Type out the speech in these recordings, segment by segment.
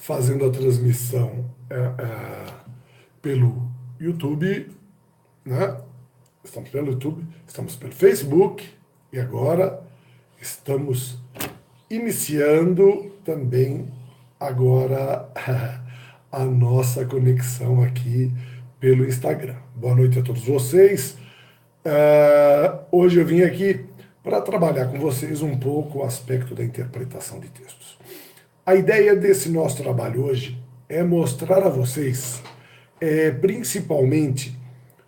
fazendo a transmissão pelo YouTube, né? Estamos pelo YouTube, estamos pelo Facebook e agora estamos iniciando também agora a nossa conexão aqui pelo Instagram. Boa noite a todos vocês. Hoje eu vim aqui para trabalhar com vocês um pouco o aspecto da interpretação de textos. A ideia desse nosso trabalho hoje é mostrar a vocês, principalmente,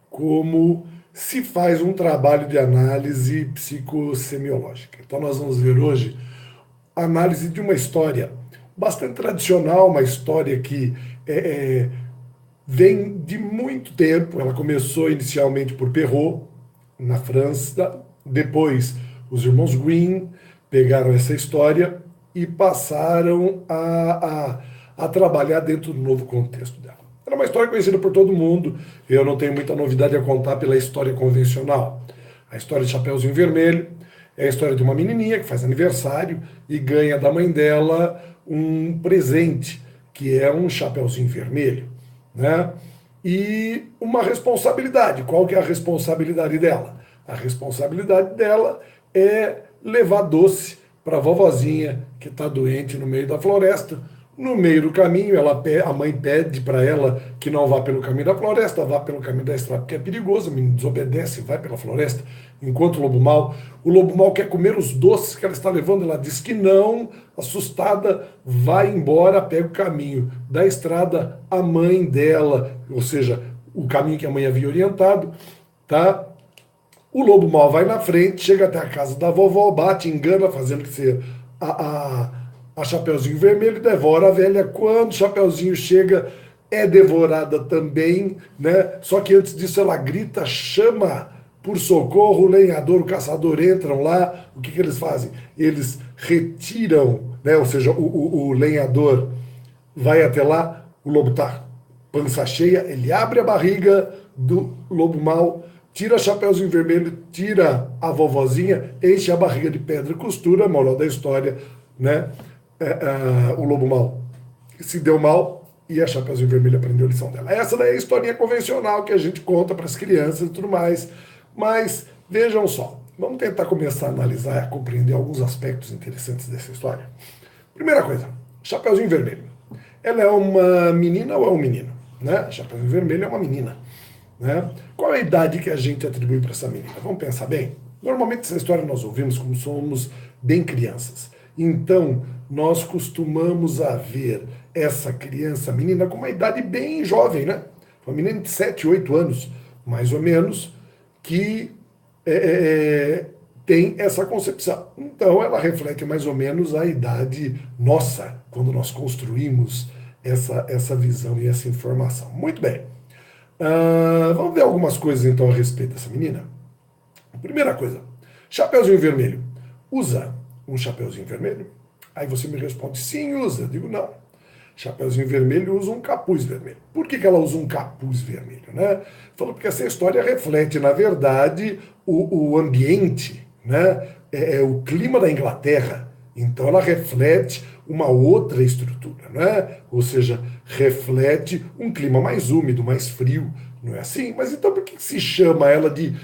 como se faz um trabalho de análise psicossemiológica. Então nós vamos ver hoje a análise de uma história bastante tradicional, uma história que vem de muito tempo. Ela começou inicialmente por Perrault, na França, depois os irmãos Grimm pegaram essa história e passaram a trabalhar dentro do novo contexto dela. Era uma história conhecida por todo mundo, eu não tenho muita novidade a contar pela história convencional. A história de Chapeuzinho Vermelho é a história de uma menininha que faz aniversário e ganha da mãe dela um presente, que é um chapeuzinho vermelho, né? E uma responsabilidade. Qual que é a responsabilidade dela? A responsabilidade dela é levar doce para a vovozinha que está doente no meio da floresta. No meio do caminho, a mãe pede para ela que não vá pelo caminho da floresta, vá pelo caminho da estrada, porque é perigoso, a menina desobedece, vai pela floresta, enquanto o lobo mau quer comer os doces que ela está levando, ela diz que não, assustada, vai embora, pega o caminho da estrada, a mãe dela, ou seja, o caminho que a mãe havia orientado, tá? O lobo mau vai na frente, chega até a casa da vovó, bate, engana, fazendo que ser a Chapeuzinho Vermelho, devora a velha. Quando o Chapeuzinho chega, é devorada também, né? Só que antes disso ela grita, chama por socorro, o lenhador, o caçador entram lá. O que eles fazem? Eles retiram, né? Ou seja, o lenhador vai até lá, o lobo tá pança cheia, ele abre a barriga do lobo mau, tira Chapeuzinho Vermelho, tira a vovozinha, enche a barriga de pedra e costura, moral da história, né? O lobo mau se deu mal e a Chapeuzinho Vermelho aprendeu a lição dela. Essa daí é a historinha convencional que a gente conta para as crianças e tudo mais. Mas vejam só, vamos tentar começar a analisar e a compreender alguns aspectos interessantes dessa história. Primeira coisa, Chapeuzinho Vermelho. Ela é uma menina ou é um menino? Né? Chapeuzinho Vermelho é uma menina. Né? Qual é a idade que a gente atribui para essa menina? Vamos pensar bem? Normalmente essa história nós ouvimos como somos bem crianças. Então, nós costumamos a ver essa criança, menina, com uma idade bem jovem, né? Uma menina de 7, 8 anos, mais ou menos, que tem essa concepção. Então, ela reflete mais ou menos a idade nossa, quando nós construímos essa visão e essa informação. Muito bem. Vamos ver algumas coisas, então, a respeito dessa menina. Primeira coisa, Chapeuzinho Vermelho usa um chapeuzinho vermelho? Aí você me responde, sim, usa. Eu digo, não. Chapeuzinho Vermelho usa um capuz vermelho. Por que ela usa um capuz vermelho? Né? Falou porque essa história reflete, na verdade, o ambiente, né? O clima da Inglaterra. Então ela reflete uma outra estrutura, né? Ou seja, reflete um clima mais úmido, mais frio. Não é assim? Mas então por que se chama ela de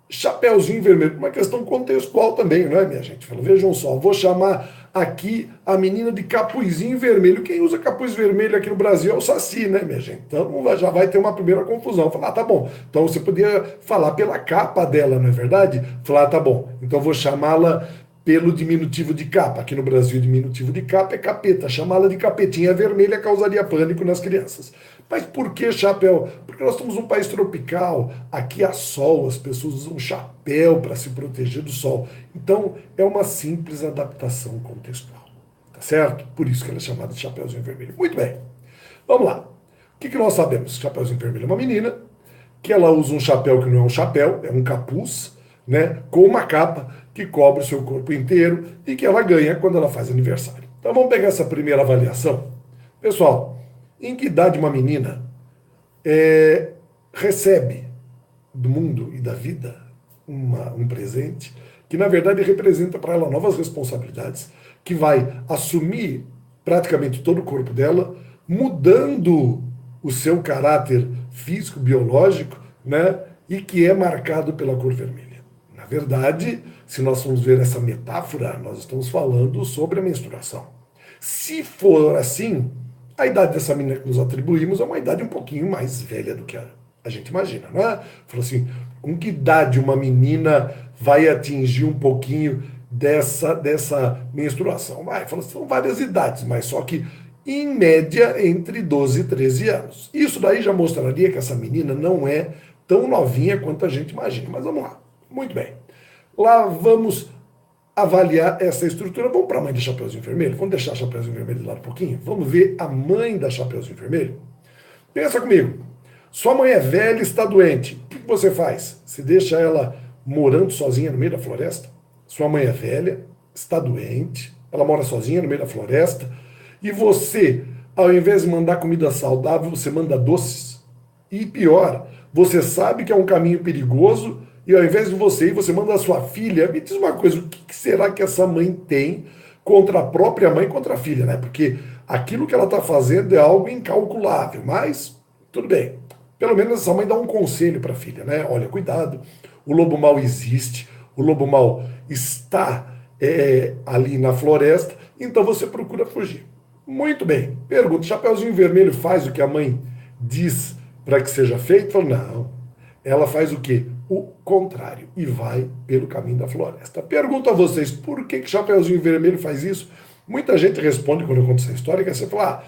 Chapeuzinho Vermelho? Uma questão contextual também, não é, minha gente? Fala, vejam só, vou chamar aqui a menina de Capuzinho Vermelho. Quem usa capuz vermelho aqui no Brasil é o Saci, né, minha gente? Então já vai ter uma primeira confusão. Falar, tá bom, então você podia falar pela capa dela, não é verdade? Falar, tá bom, então vou chamá-la pelo diminutivo de capa. Aqui no Brasil, o diminutivo de capa é capeta. Chamá-la de capetinha vermelha causaria pânico nas crianças. Mas por que chapéu? Porque nós somos um país tropical, aqui há sol, as pessoas usam chapéu para se proteger do sol. Então, é uma simples adaptação contextual, tá certo? Por isso que ela é chamada de Chapeuzinho Vermelho. Muito bem, vamos lá. O que nós sabemos? Chapeuzinho Vermelho é uma menina, que ela usa um chapéu que não é um chapéu, é um capuz, né, com uma capa que cobre o seu corpo inteiro e que ela ganha quando ela faz aniversário. Então vamos pegar essa primeira avaliação. Pessoal, em que idade uma menina recebe do mundo e da vida um presente que, na verdade, representa para ela novas responsabilidades, que vai assumir praticamente todo o corpo dela, mudando o seu caráter físico, biológico, né? E que é marcado pela cor vermelha. Na verdade, se nós formos ver essa metáfora, nós estamos falando sobre a menstruação. Se for assim, a idade dessa menina que nos atribuímos é uma idade um pouquinho mais velha do que a gente imagina, não é? Falou assim, com que idade uma menina vai atingir um pouquinho dessa menstruação? Vai, falou assim, são várias idades, mas só que em média entre 12 e 13 anos. Isso daí já mostraria que essa menina não é tão novinha quanto a gente imagina. Mas vamos lá. Muito bem. Lá vamos avaliar essa estrutura. Vamos para a mãe da Chapeuzinho Vermelho? Vamos deixar a Chapeuzinho Vermelho de lado um pouquinho? Vamos ver a mãe da Chapeuzinho Vermelho? Pensa comigo. Sua mãe é velha e está doente. O que você faz? Você deixa ela morando sozinha no meio da floresta? Sua mãe é velha, está doente, ela mora sozinha no meio da floresta, e você, ao invés de mandar comida saudável, você manda doces. E pior, você sabe que é um caminho perigoso, e ao invés de você ir, você manda a sua filha. Me diz uma coisa, o que será que essa mãe tem contra a própria mãe e contra a filha, né? Porque aquilo que ela está fazendo é algo incalculável, mas tudo bem. Pelo menos essa mãe dá um conselho para a filha, né? Olha, cuidado, o lobo mau existe, o lobo mau está ali na floresta, então você procura fugir. Muito bem. Pergunta, Chapeuzinho Vermelho faz o que a mãe diz para que seja feito? Fala, não. Ela faz o quê? O contrário. E vai pelo caminho da floresta. Pergunto a vocês, por que Chapeuzinho Vermelho faz isso? Muita gente responde quando eu conto essa história, que você fala,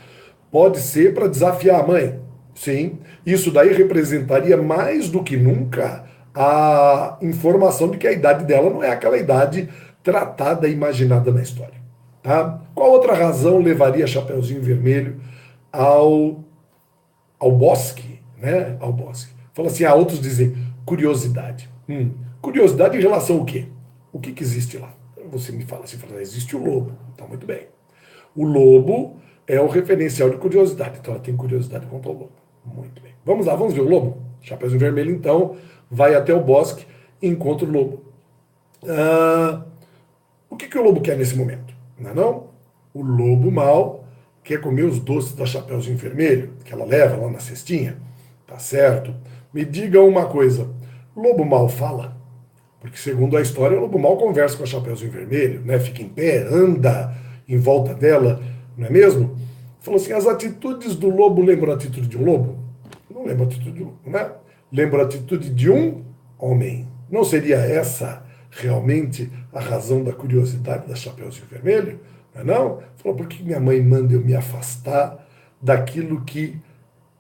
pode ser para desafiar a mãe. Sim, isso daí representaria mais do que nunca a informação de que a idade dela não é aquela idade tratada e imaginada na história. Tá? Qual outra razão levaria Chapeuzinho Vermelho ao bosque? Né? Ao bosque. Fala assim, outros dizem curiosidade. Curiosidade em relação ao quê? O que existe lá? Você me fala assim, existe o lobo. Então, muito bem. O lobo é o referencial de curiosidade. Então, ela tem curiosidade quanto ao lobo. Muito bem. Vamos lá, vamos ver o lobo? Chapeuzinho Vermelho, então, vai até o bosque e encontra o lobo. O que o lobo quer nesse momento? Não é não? O lobo mau quer comer os doces da Chapeuzinho Vermelho, que ela leva lá na cestinha. Tá certo? Me diga uma coisa. Lobo mau fala? Porque, segundo a história, o lobo mau conversa com a Chapeuzinho Vermelho, né? Fica em pé, anda em volta dela, não é mesmo? Falou assim, as atitudes do lobo lembram a atitude de um lobo? Não lembra a atitude de um lobo, né? Lembra a atitude de um homem. Não seria essa realmente a razão da curiosidade da Chapeuzinho Vermelho? Não é não? Falou, por que minha mãe manda eu me afastar daquilo que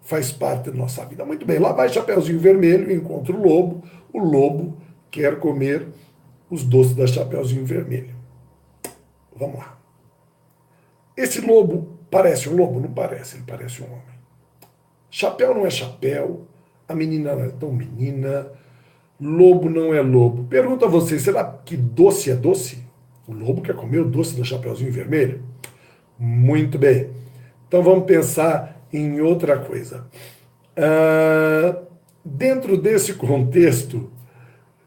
faz parte da nossa vida? Muito bem, lá vai Chapeuzinho Vermelho, encontra o lobo quer comer os doces da Chapeuzinho Vermelho. Vamos lá. Esse lobo parece um lobo? Não parece, ele parece um homem. Chapéu não é chapéu, a menina não é tão menina, lobo não é lobo. Pergunta a você, será que doce é doce? O lobo quer comer o doce do Chapeuzinho Vermelho? Muito bem. Então vamos pensar em outra coisa. Dentro desse contexto,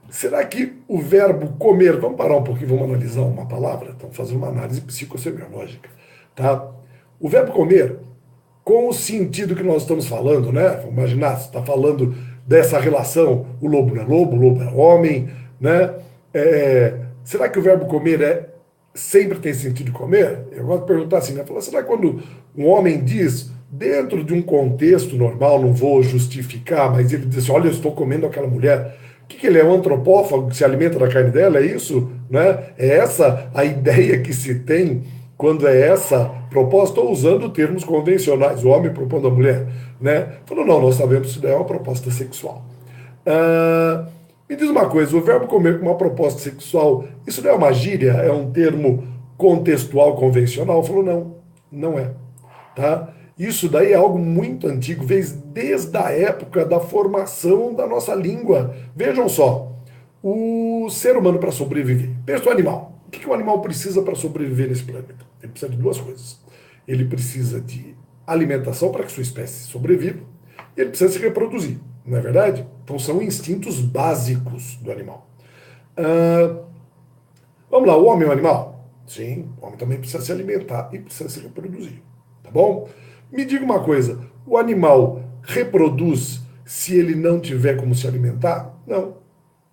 será que o verbo comer, vamos parar um pouquinho, vamos analisar uma palavra, estamos fazendo uma análise psicossemiológica, tá? O verbo comer, com o sentido que nós estamos falando, né? Vamos imaginar, você está falando dessa relação, o lobo não é lobo, o lobo é homem, né? Será que o verbo comer sempre tem sentido de comer? Eu gosto de perguntar assim, né? Será que quando um homem diz, dentro de um contexto normal, não vou justificar, mas ele diz assim, olha, eu estou comendo aquela mulher, o que ele é, um antropófago que se alimenta da carne dela? É isso? Né? É essa a ideia que se tem quando é essa proposta, ou usando termos convencionais, o homem propondo a mulher, né? Falou, não, nós sabemos que isso é uma proposta sexual. Me diz uma coisa, o verbo comer com uma proposta sexual, isso não é uma gíria? É um termo contextual, convencional? Falou, não, não é. Tá? Isso daí é algo muito antigo, veio desde a época da formação da nossa língua. Vejam só, o ser humano para sobreviver, pensa no animal. O que o animal precisa para sobreviver nesse planeta? Ele precisa de duas coisas. Ele precisa de alimentação para que sua espécie sobreviva e ele precisa se reproduzir, não é verdade? Então são instintos básicos do animal. Vamos lá, o homem é um animal? Sim, o homem também precisa se alimentar e precisa se reproduzir. Tá bom? Me diga uma coisa: o animal reproduz se ele não tiver como se alimentar? Não,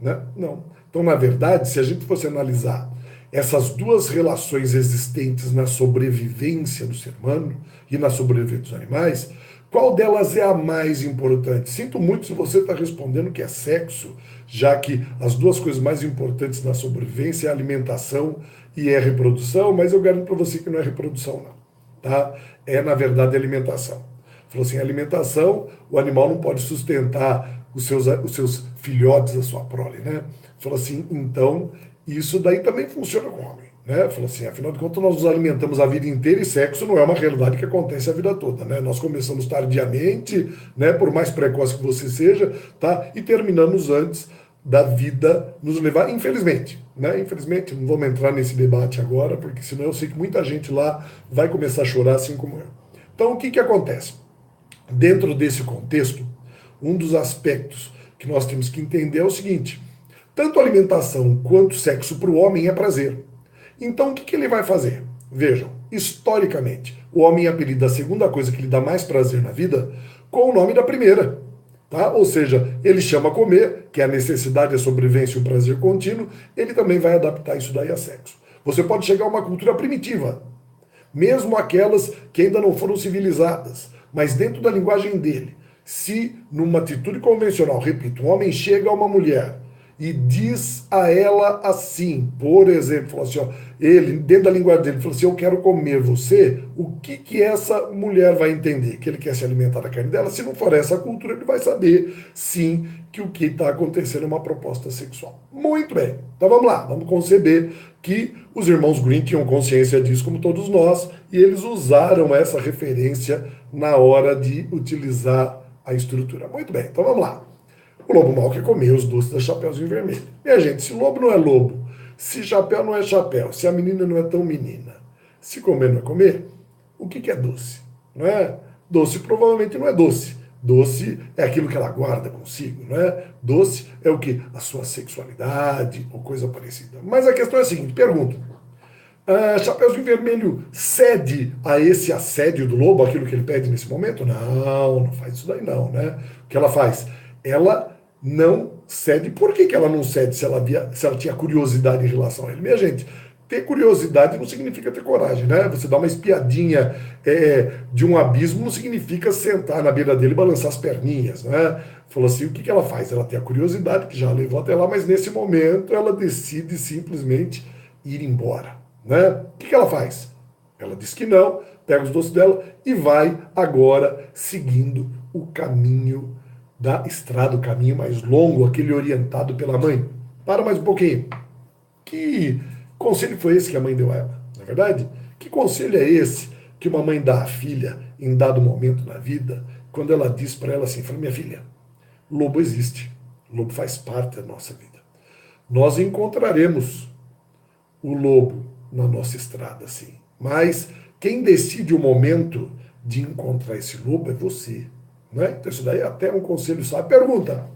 né? Não. Então, na verdade, se a gente fosse analisar essas duas relações existentes na sobrevivência do ser humano e na sobrevivência dos animais, qual delas é a mais importante? Sinto muito se você está respondendo que é sexo, já que as duas coisas mais importantes na sobrevivência é a alimentação e é a reprodução, mas eu garanto para você que não é reprodução, não. Tá? É, na verdade, alimentação. Falou assim, alimentação, o animal não pode sustentar os seus filhotes, a sua prole, né? Falou assim, então, isso daí também funciona com o homem, né? Falou assim, afinal de contas, nós nos alimentamos a vida inteira e sexo não é uma realidade que acontece a vida toda, né? Nós começamos tardiamente, né? Por mais precoce que você seja, tá? E terminamos antes da vida nos levar, infelizmente, né? Infelizmente, não vamos entrar nesse debate agora, porque senão eu sei que muita gente lá vai começar a chorar assim como eu. Então, o que que acontece? Dentro desse contexto, um dos aspectos que nós temos que entender é o seguinte: tanto alimentação quanto sexo para o homem é prazer. Então, o que que ele vai fazer? Vejam, historicamente, o homem apelida a segunda coisa que lhe dá mais prazer na vida com o nome da primeira. Tá? Ou seja, ele chama comer, que é a necessidade, a sobrevivência e o prazer contínuo, ele também vai adaptar isso daí a sexo. Você pode chegar a uma cultura primitiva, mesmo aquelas que ainda não foram civilizadas, mas dentro da linguagem dele. Se numa atitude convencional, repito, um homem chega a uma mulher e diz a ela assim, por exemplo, fala assim, ó, ele, dentro da linguagem dele, falou assim, eu quero comer você, o que que essa mulher vai entender? Que ele quer se alimentar da carne dela? Se não for essa cultura, ele vai saber, sim, que o que está acontecendo é uma proposta sexual. Muito bem, então vamos lá, vamos conceber que os irmãos Green tinham consciência disso, como todos nós, e eles usaram essa referência na hora de utilizar a estrutura. Muito bem, então vamos lá. O lobo mau quer comer os doces da Chapeuzinho Vermelho. Minha gente, se lobo não é lobo, se chapéu não é chapéu, se a menina não é tão menina, se comer não é comer, o que que é doce? Não é? Doce provavelmente não é doce. Doce é aquilo que ela guarda consigo, não é? Doce é o que? A sua sexualidade ou coisa parecida. Mas a questão é a seguinte, pergunto. Chapeuzinho Vermelho cede a esse assédio do lobo, aquilo que ele pede nesse momento? Não, não faz isso daí não, né? O que ela faz? Ela não cede. Por que que ela não cede se ela tinha curiosidade em relação a ele? Minha gente, ter curiosidade não significa ter coragem, né? Você dá uma espiadinha de um abismo não significa sentar na beira dele e balançar as perninhas, né? Falou assim, o que que ela faz? Ela tem a curiosidade, que já levou até lá, mas nesse momento ela decide simplesmente ir embora, né? O que que ela faz? Ela diz que não, pega os doces dela e vai agora seguindo o caminho da estrada, o caminho mais longo, aquele orientado pela mãe. Para mais um pouquinho. Que conselho foi esse que a mãe deu a ela? Não é verdade? Que conselho é esse que uma mãe dá à filha em dado momento na vida, quando ela diz para ela assim, fala, minha filha, lobo existe, lobo faz parte da nossa vida. Nós encontraremos o lobo na nossa estrada, sim. Mas quem decide o momento de encontrar esse lobo é você. Né? Então isso daí é até um conselho sábio. Pergunta,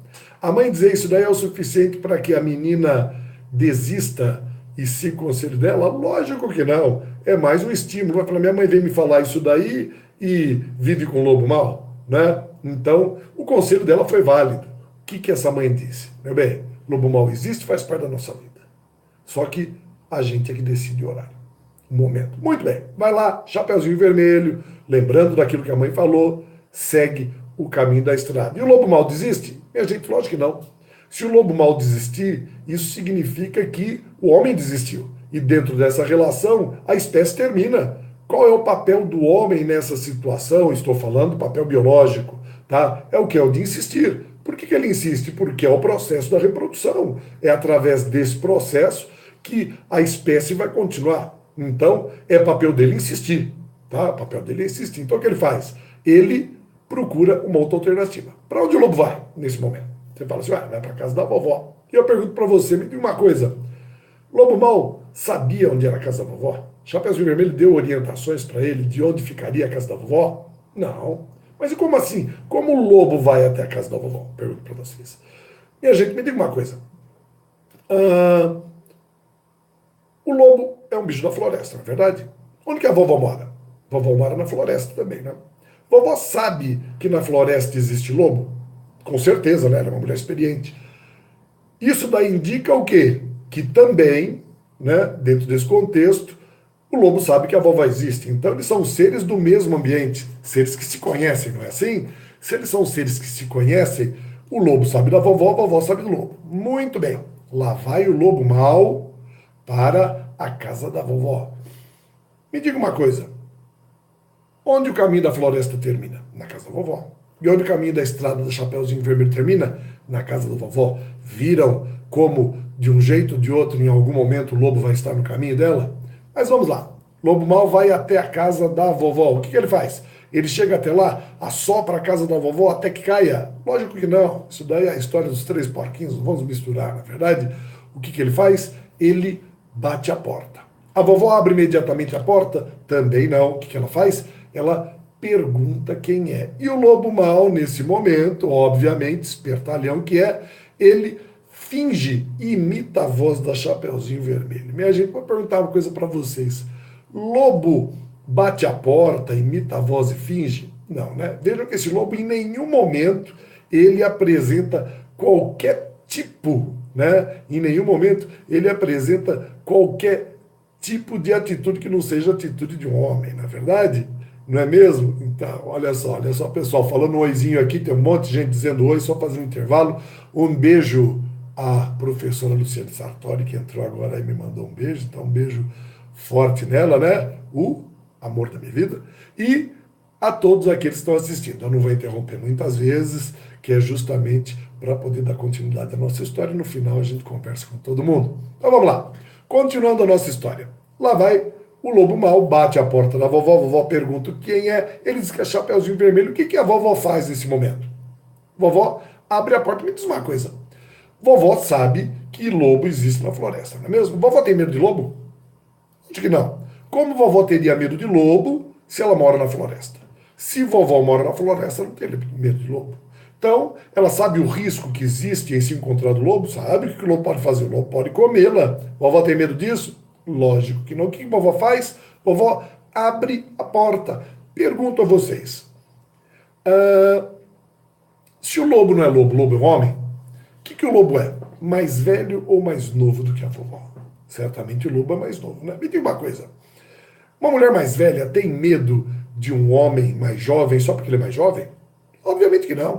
a mãe dizer isso daí é o suficiente para que a menina desista e siga o conselho dela? Lógico que não. É mais um estímulo. Vai falar, minha mãe veio me falar isso daí e vive com o lobo mal. Né? Então, o conselho dela foi válido. O que que essa mãe disse? Meu bem, lobo mal existe, faz parte da nossa vida. Só que a gente é que decide o horário, o momento. Muito bem, vai lá, Chapeuzinho Vermelho, lembrando daquilo que a mãe falou, segue o caminho da estrada. E o lobo mal desiste? Minha gente, lógico que não. Se o lobo mal desistir, isso significa que o homem desistiu. E dentro dessa relação, a espécie termina. Qual é o papel do homem nessa situação? Estou falando do papel biológico, tá? É o que? É o de insistir. Por que que ele insiste? Porque é o processo da reprodução. É através desse processo que a espécie vai continuar. Então, é papel dele insistir, tá? O papel dele é insistir. Então, o que ele faz? Ele procura uma outra alternativa. Para onde o lobo vai nesse momento? Você fala assim, vai para casa da vovó. E eu pergunto para você, me diga uma coisa. Lobo Mal sabia onde era a casa da vovó? Chapeuzinho Vermelho deu orientações para ele de onde ficaria a casa da vovó? Não. Mas e como assim? Como o lobo vai até a casa da vovó? Pergunto para vocês. Minha gente, me diga uma coisa. O lobo é um bicho da floresta, não é verdade? Onde que a vovó mora? A vovó mora na floresta também, né? Vovó sabe que na floresta existe lobo? Com certeza, né? Ela é uma mulher experiente. Isso daí indica o quê? Que também, né, dentro desse contexto, o lobo sabe que a vovó existe. Então, eles são seres do mesmo ambiente, seres que se conhecem, não é assim? Se eles são seres que se conhecem, o lobo sabe da vovó, a vovó sabe do lobo. Muito bem. Lá vai o lobo mau para a casa da vovó. Me diga uma coisa. Onde o caminho da floresta termina? Na casa da vovó. E onde o caminho da estrada do Chapeuzinho Vermelho termina? Na casa da vovó. Viram como, de um jeito ou de outro, em algum momento, o lobo vai estar no caminho dela? Mas vamos lá. O lobo mau vai até a casa da vovó. O que ele faz? Ele chega até lá, assopra a casa da vovó até que caia? Lógico que não. Isso daí é a história dos três porquinhos. Vamos misturar, na verdade. O que ele faz? Ele bate a porta. A vovó abre imediatamente a porta? Também não. O que ela faz? Ela pergunta quem é. E o lobo mau, nesse momento, obviamente, espertalhão que é, ele finge, imita a voz da Chapeuzinho Vermelho. Minha gente, vou perguntar uma coisa para vocês. Lobo bate a porta, imita a voz e finge? Não, né? Vejam que esse lobo, em nenhum momento, ele apresenta qualquer tipo, né? Em nenhum momento, ele apresenta qualquer tipo de atitude que não seja atitude de um homem, na verdade? Não é mesmo? Então, olha só, pessoal, falando um oizinho aqui, tem um monte de gente dizendo oi, só fazendo um intervalo. Um beijo à professora Luciane Sartori, que entrou agora e me mandou um beijo, então um beijo forte nela, né? O amor da minha vida. E a todos aqueles que estão assistindo. Eu não vou interromper muitas vezes, que é justamente para poder dar continuidade à nossa história, e no final a gente conversa com todo mundo. Então vamos lá. Continuando a nossa história. Lá vai o lobo mau, bate a porta da vovó, a vovó pergunta quem é, ele diz que é Chapeuzinho Vermelho. O que a vovó faz nesse momento? Vovó abre a porta e me diz uma coisa. Vovó sabe que lobo existe na floresta, não é mesmo? Vovó tem medo de lobo? Acho que não. Como vovó teria medo de lobo se ela mora na floresta? Se vovó mora na floresta, não tem medo de lobo. Então, ela sabe o risco que existe em se encontrar do lobo? Sabe o que o lobo pode fazer? O lobo pode comê-la. Vovó tem medo disso? Lógico que não. O que a vovó faz? Vovó abre a porta. Pergunto a vocês. Se o lobo não é lobo, lobo é um homem, o que o lobo é? Mais velho ou mais novo do que a vovó? Certamente o lobo é mais novo, né? Me diga uma coisa. Uma mulher mais velha tem medo de um homem mais jovem só porque ele é mais jovem? Obviamente que não.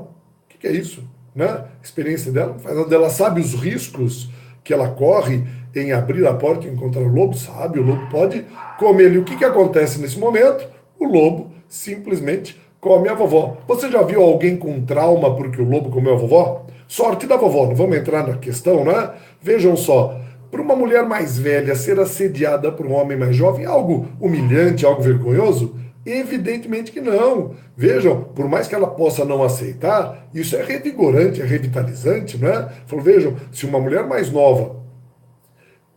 O que é isso? Né? A experiência dela faz ela sabe os riscos que ela corre em abrir a porta e encontrar o lobo, sabe? O lobo pode comer ele. O que acontece nesse momento? O lobo simplesmente come a vovó. Você já viu alguém com trauma porque o lobo comeu a vovó? Sorte da vovó, não vamos entrar na questão, né? Vejam só, para uma mulher mais velha ser assediada por um homem mais jovem, algo humilhante, algo vergonhoso? Evidentemente que não. Vejam, por mais que ela possa não aceitar, isso é revigorante, é revitalizante, não é? Falou, vejam, se uma mulher mais nova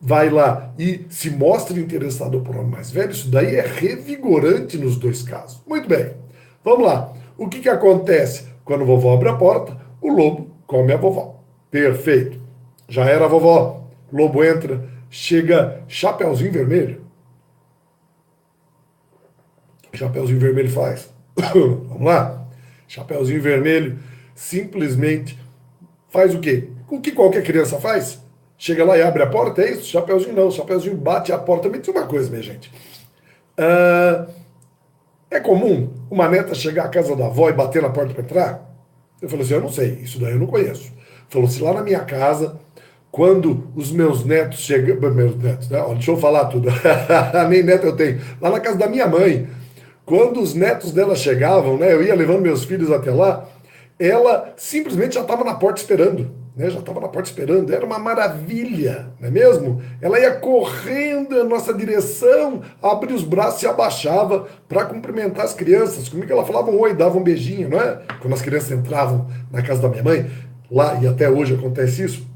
vai lá e se mostra interessada por um homem mais velho, isso daí é revigorante nos dois casos. Muito bem, vamos lá. O que acontece quando a vovó abre a porta? O lobo come a vovó. Perfeito. Já era a vovó. O lobo entra, chega Chapeuzinho Vermelho. Chapeuzinho Vermelho faz. Vamos lá? Chapeuzinho Vermelho simplesmente faz o quê? O que qualquer criança faz? Chega lá e abre a porta, é isso? Chapeuzinho não, Chapeuzinho bate a porta. Me diz uma coisa, minha gente. É comum uma neta chegar à casa da avó e bater na porta para entrar? Eu falei assim, eu não sei, isso daí eu não conheço. Falou assim, lá na minha casa, quando os meus netos chegam... Meus netos, né? Deixa eu falar tudo. Nem neto eu tenho. Lá na casa da minha mãe, quando os netos dela chegavam, né, eu ia levando meus filhos até lá, ela simplesmente já estava na porta esperando, né, já estava na porta esperando, era uma maravilha, não é mesmo? Ela ia correndo em nossa direção, abria os braços e abaixava para cumprimentar as crianças. Comigo ela falava um oi, dava um beijinho, não é? Quando as crianças entravam na casa da minha mãe, lá, e até hoje acontece isso,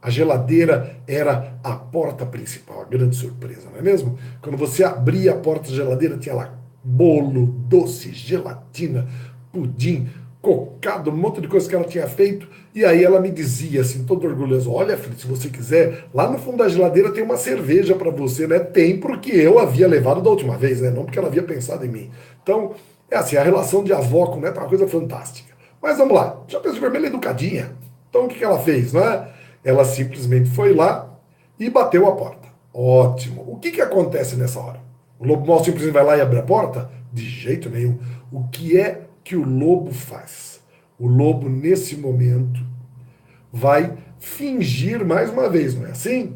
a geladeira era a porta principal, a grande surpresa, não é mesmo? Quando você abria a porta da geladeira, tinha lá bolo, doce, gelatina, pudim, cocado, um monte de coisa que ela tinha feito. E aí ela me dizia, assim, todo orgulhoso: olha, filho, se você quiser, lá no fundo da geladeira tem uma cerveja para você, né? Tem porque eu havia levado da última vez, né? Não porque ela havia pensado em mim. Então, é assim, a relação de avó com neto é uma coisa fantástica. Mas vamos lá, Chapeuzinho Vermelho é educadinha. Então o que ela fez, né? Ela simplesmente foi lá e bateu a porta. Ótimo. O que acontece nessa hora? O lobo mau simplesmente vai lá e abre a porta? De jeito nenhum. O que é que o lobo faz? O lobo, nesse momento, vai fingir mais uma vez, não é assim?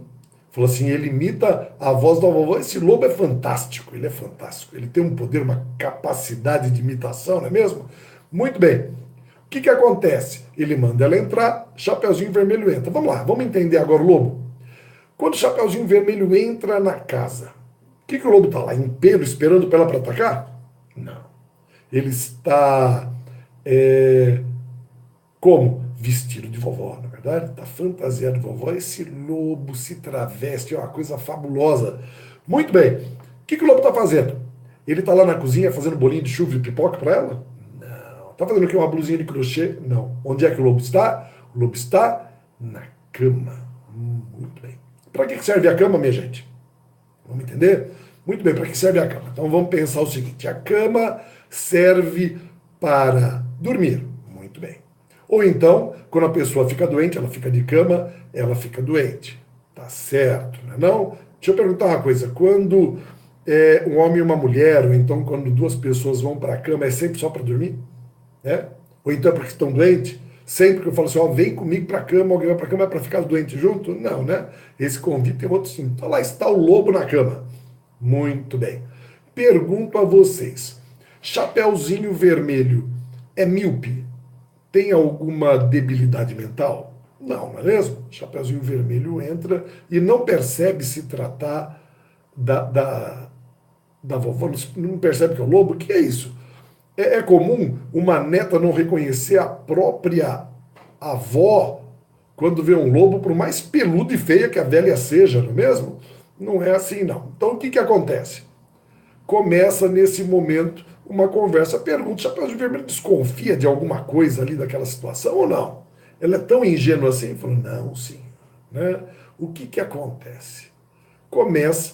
Falou assim, ele imita a voz da vovó. Esse lobo é fantástico, ele é fantástico. Ele tem um poder, uma capacidade de imitação, não é mesmo? Muito bem. O que acontece? Ele manda ela entrar, Chapeuzinho Vermelho entra. Vamos lá, vamos entender agora o lobo. Quando o Chapeuzinho Vermelho entra na casa, o que o lobo está lá? Em pelo, esperando ela para atacar? Não. Ele está como? Vestido de vovó, na verdade? Está fantasiado de vovó. Esse lobo se traveste, é uma coisa fabulosa. Muito bem. O que o lobo está fazendo? Ele está lá na cozinha fazendo bolinho de chuva e pipoca para ela? Não. Está fazendo o quê? Uma blusinha de crochê? Não. Onde é que o lobo está? O lobo está na cama. Muito bem. Para que serve a cama, minha gente? Vamos entender? Muito bem, para que serve a cama? Então vamos pensar o seguinte: a cama serve para dormir. Muito bem. Ou então, quando a pessoa fica doente, ela fica de cama, ela fica doente. Tá certo, não é não? Deixa eu perguntar uma coisa. Quando um homem e uma mulher, ou então quando duas pessoas vão para a cama, é sempre só para dormir? Né? Ou então é porque estão doentes? Sempre que eu falo assim, ó, vem comigo para a cama, alguém vai para a cama é para ficar doente junto? Não, né? Esse convite tem outro sentido. Então lá está o lobo na cama. Muito bem. Pergunto a vocês: Chapeuzinho Vermelho é míope? Tem alguma debilidade mental? Não, não é mesmo? Chapeuzinho Vermelho entra e não percebe se tratar da vovó, não percebe que é o lobo? O que é isso? É comum uma neta não reconhecer a própria avó quando vê um lobo, por mais peludo e feia que a velha seja, não é mesmo? Não é assim, não. Então, o que acontece? Começa, nesse momento, uma conversa. Pergunta, Chapeuzinho Vermelho desconfia de alguma coisa ali daquela situação ou não? Ela é tão ingênua assim? Falou, não, sim. Né? O que acontece? Começa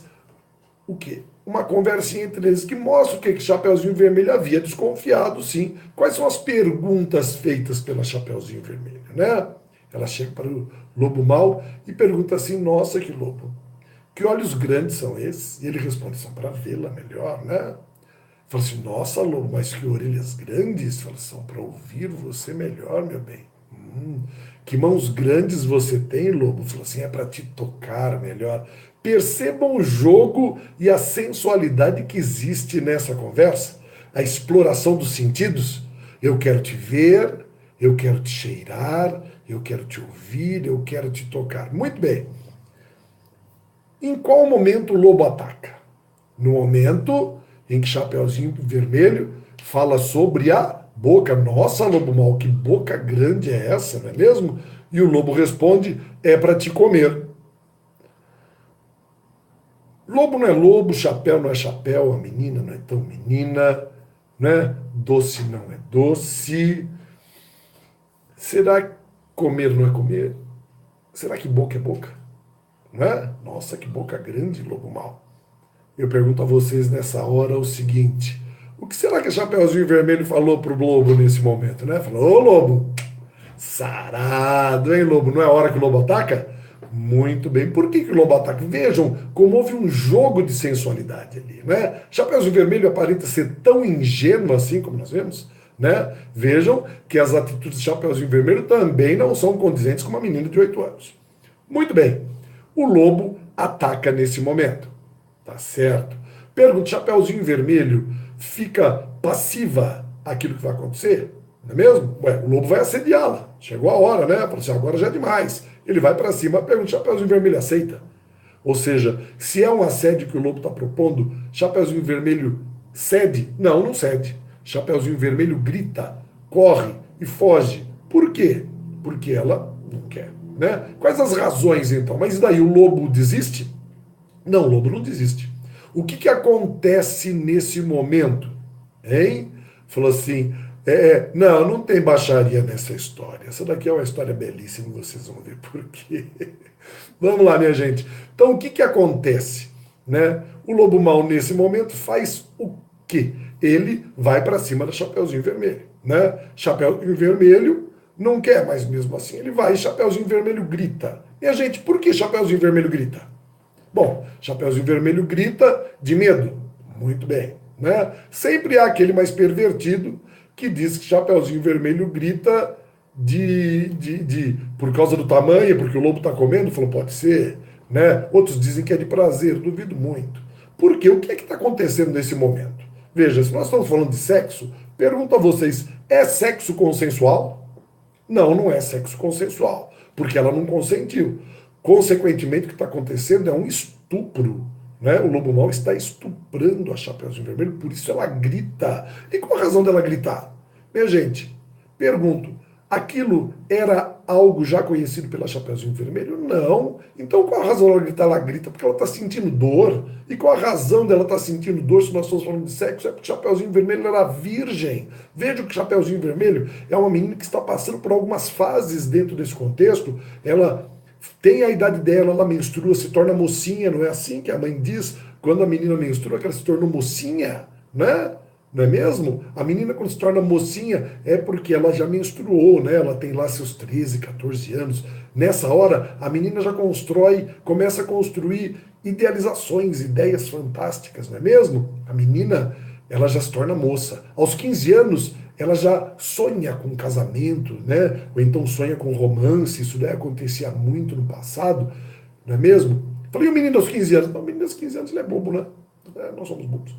o quê? Uma conversinha entre eles que mostra o que Chapeuzinho Vermelho havia desconfiado, sim. Quais são as perguntas feitas pela Chapeuzinho Vermelho, né? Ela chega para o lobo mau e pergunta assim, nossa, que lobo, que olhos grandes são esses? E ele responde, são para vê-la melhor, né? Fala assim, nossa, lobo, mas que orelhas grandes? Fala, são para ouvir você melhor, meu bem. Que mãos grandes você tem, lobo? Fala assim, é para te tocar melhor. Percebam o jogo e a sensualidade que existe nessa conversa, a exploração dos sentidos. Eu quero te ver, eu quero te cheirar, eu quero te ouvir, eu quero te tocar. Muito bem. Em qual momento o lobo ataca? No momento em que Chapeuzinho Vermelho fala sobre a boca. Nossa, lobo mau, que boca grande é essa, não é mesmo? E o lobo responde, é para te comer. Lobo não é lobo, chapéu não é chapéu, a menina não é tão menina, né? Doce não é doce. Será que comer não é comer? Será que boca é boca? Não é? Nossa, que boca grande, lobo mau. Eu pergunto a vocês nessa hora o seguinte: o que será que a Chapeuzinho Vermelho falou pro lobo nesse momento, né? Falou, ô lobo, sarado, hein, lobo? Não é a hora que o lobo ataca? Muito bem. Por que o lobo ataca? Vejam como houve um jogo de sensualidade ali, né? Chapeuzinho Vermelho aparenta ser tão ingênuo assim como nós vemos, né? Vejam que as atitudes de Chapeuzinho Vermelho também não são condizentes com uma menina de 8 anos. Muito bem. O lobo ataca nesse momento. Tá certo? Pergunta, Chapeuzinho Vermelho fica passiva àquilo que vai acontecer? Não é mesmo? Ué, o lobo vai assediá-la. Chegou a hora, né? Fala assim, agora já é demais. Ele vai para cima, pergunta, Chapeuzinho Vermelho aceita? Ou seja, se é um assédio que o lobo está propondo, Chapeuzinho Vermelho cede? Não, não cede. Chapeuzinho Vermelho grita, corre e foge. Por quê? Porque ela não quer, né? Quais as razões, então? Mas daí o lobo desiste? Não, o lobo não desiste. O que acontece nesse momento? Hein? Falou assim, Não, não tem baixaria nessa história. Essa daqui é uma história belíssima, vocês vão ver por quê. Vamos lá, minha gente. Então, o que que acontece? Né? O lobo mau, nesse momento, faz o quê? Ele vai para cima do Chapeuzinho Vermelho. Né? Chapeuzinho Vermelho não quer, mas mesmo assim ele vai e Chapeuzinho Vermelho grita. Minha gente, por que Chapeuzinho Vermelho grita? Bom, Chapeuzinho Vermelho grita de medo. Muito bem. Né? Sempre há aquele mais pervertido que diz que Chapeuzinho Vermelho grita por causa do tamanho, porque o lobo está comendo, falou, pode ser. Né? Outros dizem que é de prazer, duvido muito. Por quê? O que é que está acontecendo nesse momento? Veja, se nós estamos falando de sexo, pergunto a vocês, é sexo consensual? Não, não é sexo consensual, porque ela não consentiu. Consequentemente, o que está acontecendo é um estupro. Né? O lobo mau está estuprando a Chapeuzinho Vermelho, por isso ela grita. E qual a razão dela gritar? Minha gente, pergunto, aquilo era algo já conhecido pela Chapeuzinho Vermelho? Não. Então qual a razão dela gritar? Ela grita porque ela está sentindo dor. E qual a razão dela estar sentindo dor se nós estamos falando de sexo? É porque Chapeuzinho Vermelho era virgem. Veja que Chapeuzinho Vermelho é uma menina que está passando por algumas fases dentro desse contexto. Ela tem a idade dela, ela menstrua, se torna mocinha, não é assim que a mãe diz? Quando a menina menstrua, que ela se tornou mocinha, né? Não é mesmo? A menina, quando se torna mocinha, é porque ela já menstruou, né? Ela tem lá seus 13, 14 anos. Nessa hora, a menina já começa a construir idealizações, ideias fantásticas, não é mesmo? A menina, ela já se torna moça. Aos 15 anos, ela já sonha com casamento, né? Ou então sonha com romance. Isso daí acontecia muito no passado, não é mesmo? Falei, o menino aos 15 anos? Não, o menino aos 15 anos ele é bobo, né? Nós somos bobos.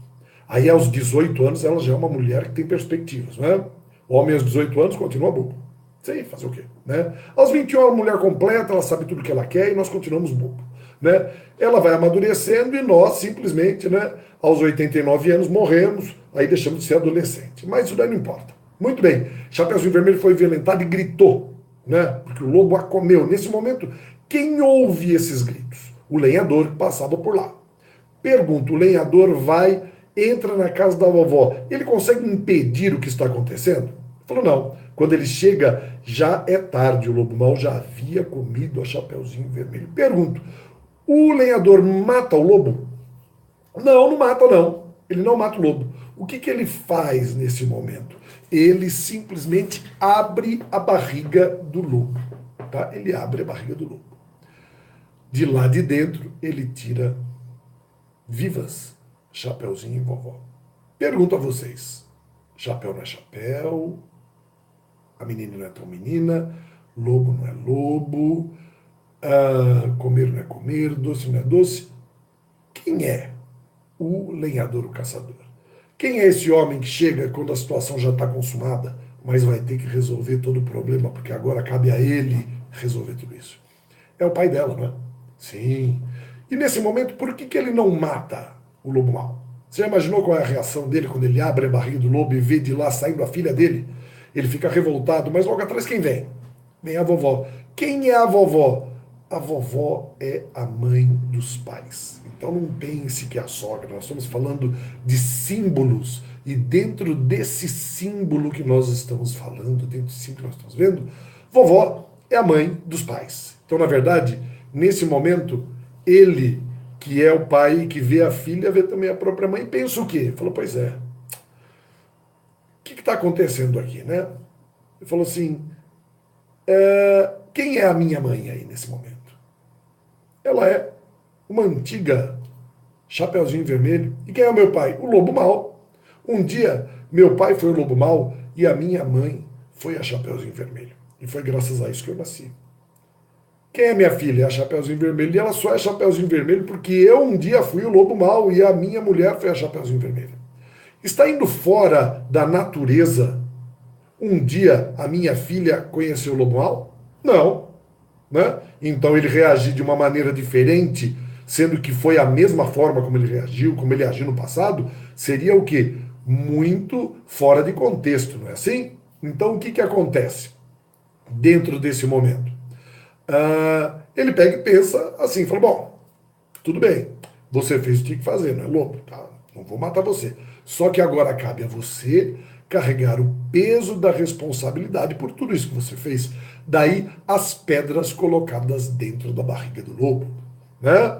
Aí aos 18 anos ela já é uma mulher que tem perspectivas, né? O homem aos 18 anos continua bobo. Sei fazer o quê, né? Aos 21 é uma mulher completa, ela sabe tudo que ela quer e nós continuamos bobo, né? Ela vai amadurecendo e nós simplesmente, né, aos 89 anos morremos, aí deixamos de ser adolescente. Mas isso daí não importa. Muito bem, Chapeuzinho Vermelho foi violentado e gritou, né? Porque o lobo a comeu. Nesse momento, quem ouve esses gritos? O lenhador que passava por lá. Pergunta, o lenhador entra na casa da vovó, ele consegue impedir o que está acontecendo? Ele falou, não. Quando ele chega, já é tarde, o lobo mau já havia comido a Chapeuzinho Vermelho. Pergunto, o lenhador mata o lobo? Não, não mata não. Ele não mata o lobo. O que ele faz nesse momento? Ele simplesmente abre a barriga do lobo. Tá? Ele abre a barriga do lobo. De lá de dentro, ele tira vivas Chapeuzinho e vovó. Pergunto a vocês: chapéu não é chapéu? A menina não é tão menina? Lobo não é lobo? Comer não é comer? Doce não é doce? Quem é o lenhador, o caçador? Quem é esse homem que chega quando a situação já está consumada, mas vai ter que resolver todo o problema, porque agora cabe a ele resolver tudo isso? É o pai dela, não é? Sim. E nesse momento, por que ele não mata o lobo mau? Você já imaginou qual é a reação dele quando ele abre a barriga do lobo e vê de lá saindo a filha dele? Ele fica revoltado, mas logo atrás quem vem? Vem a vovó. Quem é a vovó? A vovó é a mãe dos pais. Então não pense que é a sogra. Nós estamos falando de símbolos. E dentro desse símbolo que nós estamos falando, dentro desse símbolo que nós estamos vendo, vovó é a mãe dos pais. Então, na verdade, nesse momento, ele, que é o pai, que vê a filha, vê também a própria mãe, pensa o quê? Falou, pois é. O que está acontecendo aqui, né? Ele falou assim, quem é a minha mãe aí nesse momento? Ela é uma antiga Chapeuzinho Vermelho. E quem é o meu pai? O lobo mau. Um dia, meu pai foi o lobo mau e a minha mãe foi a Chapeuzinho Vermelho. E foi graças a isso que eu nasci. Quem é minha filha? É a Chapeuzinho Vermelho. E ela só é Chapeuzinho Vermelho porque eu um dia fui o lobo mau e a minha mulher foi a Chapeuzinho Vermelho. Está indo fora da natureza um dia a minha filha conheceu o lobo mau? Não. Né? Então ele reagir de uma maneira diferente, sendo que foi a mesma forma como ele reagiu, como ele agiu no passado, seria o quê? Muito fora de contexto, não é assim? Então o que acontece dentro desse momento? Ele pega e pensa assim, fala, bom, tudo bem, você fez o que tinha que fazer, não é lobo? Tá? Não vou matar você. Só que agora cabe a você carregar o peso da responsabilidade por tudo isso que você fez. Daí as pedras colocadas dentro da barriga do lobo, né?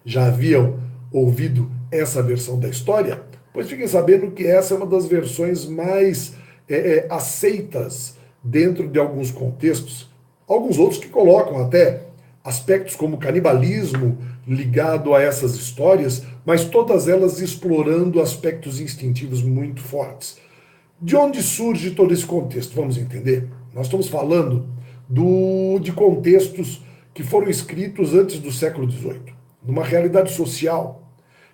Já haviam ouvido essa versão da história? Pois fiquem sabendo que essa é uma das versões mais aceitas dentro de alguns contextos. Alguns outros que colocam até aspectos como canibalismo ligado a essas histórias, mas todas elas explorando aspectos instintivos muito fortes. De onde surge todo esse contexto? Vamos entender? Nós estamos falando de contextos que foram escritos antes do século XVIII, numa realidade social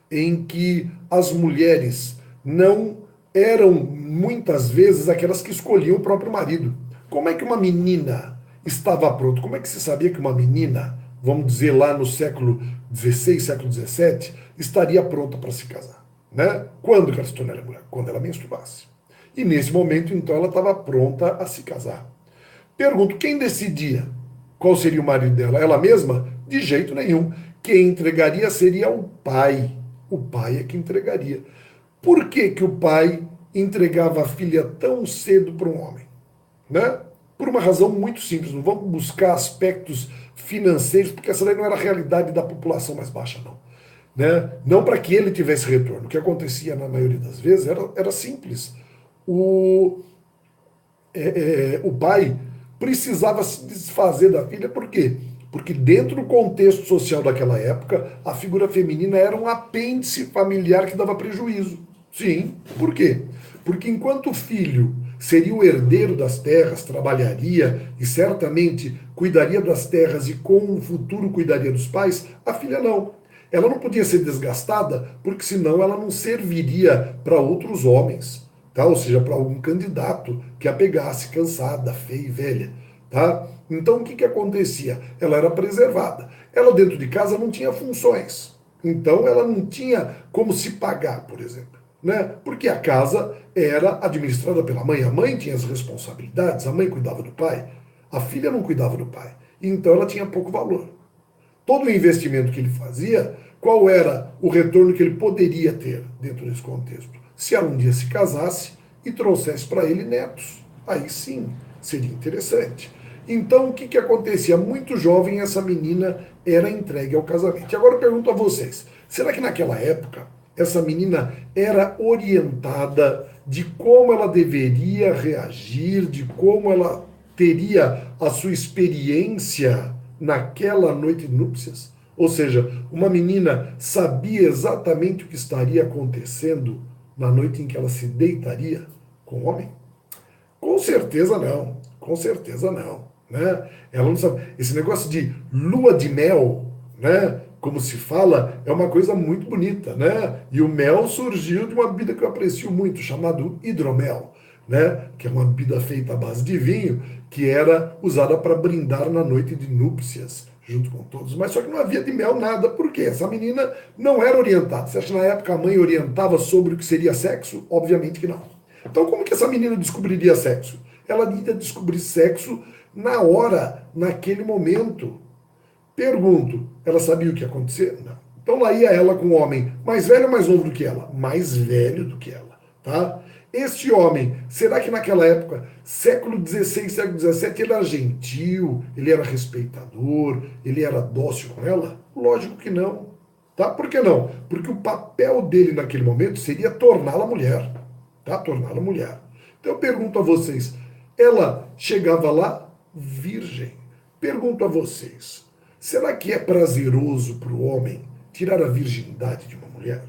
em que as mulheres não eram muitas vezes aquelas que escolhiam o próprio marido. Como é que uma menina estava pronta? Como é que se sabia que uma menina, vamos dizer lá no século XVI, século XVII, estaria pronta para se casar? Né? Quando que ela se tornaria mulher? Quando ela menstruasse. E nesse momento, então, ela estava pronta a se casar. Pergunto, quem decidia qual seria o marido dela? Ela mesma? De jeito nenhum. Quem entregaria seria o pai. O pai é que entregaria. Por que que o pai entregava a filha tão cedo para um homem? Né? Por uma razão muito simples. Não vamos buscar aspectos financeiros, porque essa daí não era a realidade da população mais baixa, não. Né? Não para que ele tivesse retorno. O que acontecia na maioria das vezes era simples. O pai precisava se desfazer da filha, por quê? Porque dentro do contexto social daquela época, a figura feminina era um apêndice familiar que dava prejuízo. Sim, por quê? Porque enquanto o filho seria o herdeiro das terras, trabalharia e certamente cuidaria das terras e com o futuro cuidaria dos pais, a filha não. Ela não podia ser desgastada, porque senão ela não serviria para outros homens. Tá? Ou seja, para algum candidato que a pegasse cansada, feia e velha. Tá? Então o que acontecia? Ela era preservada. Ela dentro de casa não tinha funções. Então ela não tinha como se pagar, por exemplo. Né? Porque a casa era administrada pela mãe. A mãe tinha as responsabilidades, a mãe cuidava do pai, a filha não cuidava do pai. Então ela tinha pouco valor. Todo o investimento que ele fazia, qual era o retorno que ele poderia ter dentro desse contexto? Se ela um dia se casasse e trouxesse para ele netos. Aí sim, seria interessante. Então, o que acontecia? Muito jovem, essa menina era entregue ao casamento. E agora eu pergunto a vocês, será que naquela época, essa menina era orientada de como ela deveria reagir, de como ela teria a sua experiência naquela noite de núpcias? Ou seja, uma menina sabia exatamente o que estaria acontecendo na noite em que ela se deitaria com o homem? Com certeza não. Com certeza não. Né? Ela não sabe. Esse negócio de lua de mel, né? Como se fala, é uma coisa muito bonita, né? E o mel surgiu de uma bebida que eu aprecio muito, chamado hidromel, né? Que é uma bebida feita à base de vinho, que era usada para brindar na noite de núpcias, junto com todos. Mas só que não havia de mel nada, por quê? Essa menina não era orientada. Você acha que na época a mãe orientava sobre o que seria sexo? Obviamente que não. Então como que essa menina descobriria sexo? Ela ia descobrir sexo na hora, naquele momento. Pergunto, ela sabia o que ia acontecer? Não. Então lá ia ela com um homem mais velho ou mais novo do que ela? Mais velho do que ela, tá? Este homem, será que naquela época, século XVI, século XVII, ele era gentil, ele era respeitador, ele era dócil com ela? Lógico que não. Tá? Por que não? Porque o papel dele naquele momento seria torná-la mulher. Tá? Torná-la mulher. Então eu pergunto a vocês, ela chegava lá virgem. Pergunto a vocês, será que é prazeroso para o homem tirar a virgindade de uma mulher?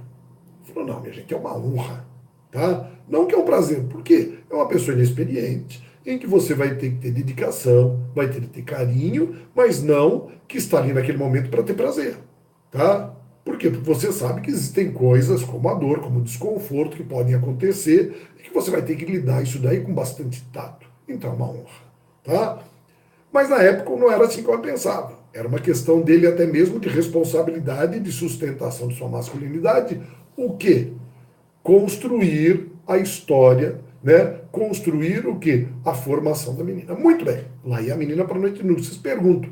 Falou, não, minha gente, é uma honra. Tá? Não que é um prazer, porque é uma pessoa inexperiente, em que você vai ter que ter dedicação, vai ter que ter carinho, mas não que está ali naquele momento para ter prazer. Tá? Por quê? Porque você sabe que existem coisas como a dor, como o desconforto que podem acontecer e que você vai ter que lidar isso daí com bastante tato. Então é uma honra. Tá? Mas na época não era assim como eu pensava. Era uma questão dele até mesmo de responsabilidade, de sustentação de sua masculinidade. O quê? Construir a história, né? Construir o quê? A formação da menina. Muito bem. Lá ia a menina para a noite de núpcias. Pergunto,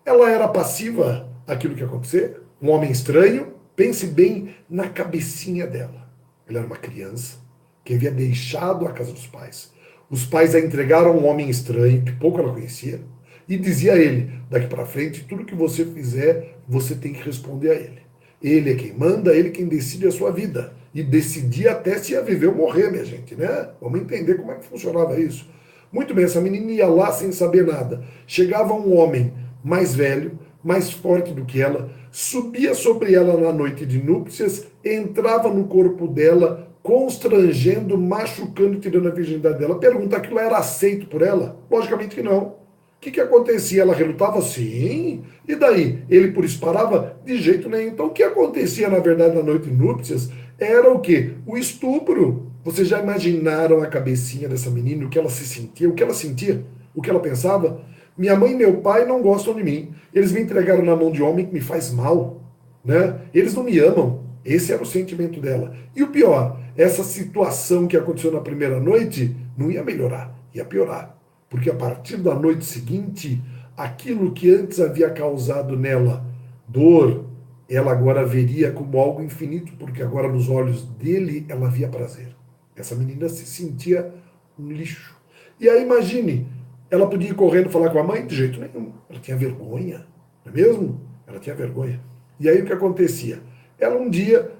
ela era passiva àquilo que acontecer? Um homem estranho? Pense bem na cabecinha dela. Ele era uma criança que havia deixado a casa dos pais. Os pais a entregaram a um homem estranho, que pouco ela conhecia, e dizia a ele: daqui para frente, tudo que você fizer, você tem que responder a ele. Ele é quem manda, ele é quem decide a sua vida. E decidia até se ia viver ou morrer, minha gente, né? Vamos entender como é que funcionava isso. Muito bem, essa menina ia lá sem saber nada. Chegava um homem mais velho, mais forte do que ela, subia sobre ela na noite de núpcias, entrava no corpo dela, constrangendo, machucando, tirando a virgindade dela. Pergunta: aquilo era aceito por ela? Logicamente que não. O que acontecia? Ela relutava? Sim. E daí? Ele por isso parava? De jeito nenhum. Então o que acontecia na verdade na noite de núpcias era o quê? O estupro. Vocês já imaginaram a cabecinha dessa menina, o que ela se sentia, o que ela sentia, o que ela pensava? Minha mãe e meu pai não gostam de mim. Eles me entregaram na mão de homem que me faz mal, né? Eles não me amam. Esse era o sentimento dela. E o pior, essa situação que aconteceu na primeira noite não ia melhorar, ia piorar. Porque a partir da noite seguinte, aquilo que antes havia causado nela dor, ela agora veria como algo infinito, porque agora nos olhos dele ela via prazer. Essa menina se sentia um lixo. E aí imagine, ela podia ir correndo falar com a mãe? De jeito nenhum. Ela tinha vergonha, não é mesmo? Ela tinha vergonha. E aí o que acontecia? Ela um dia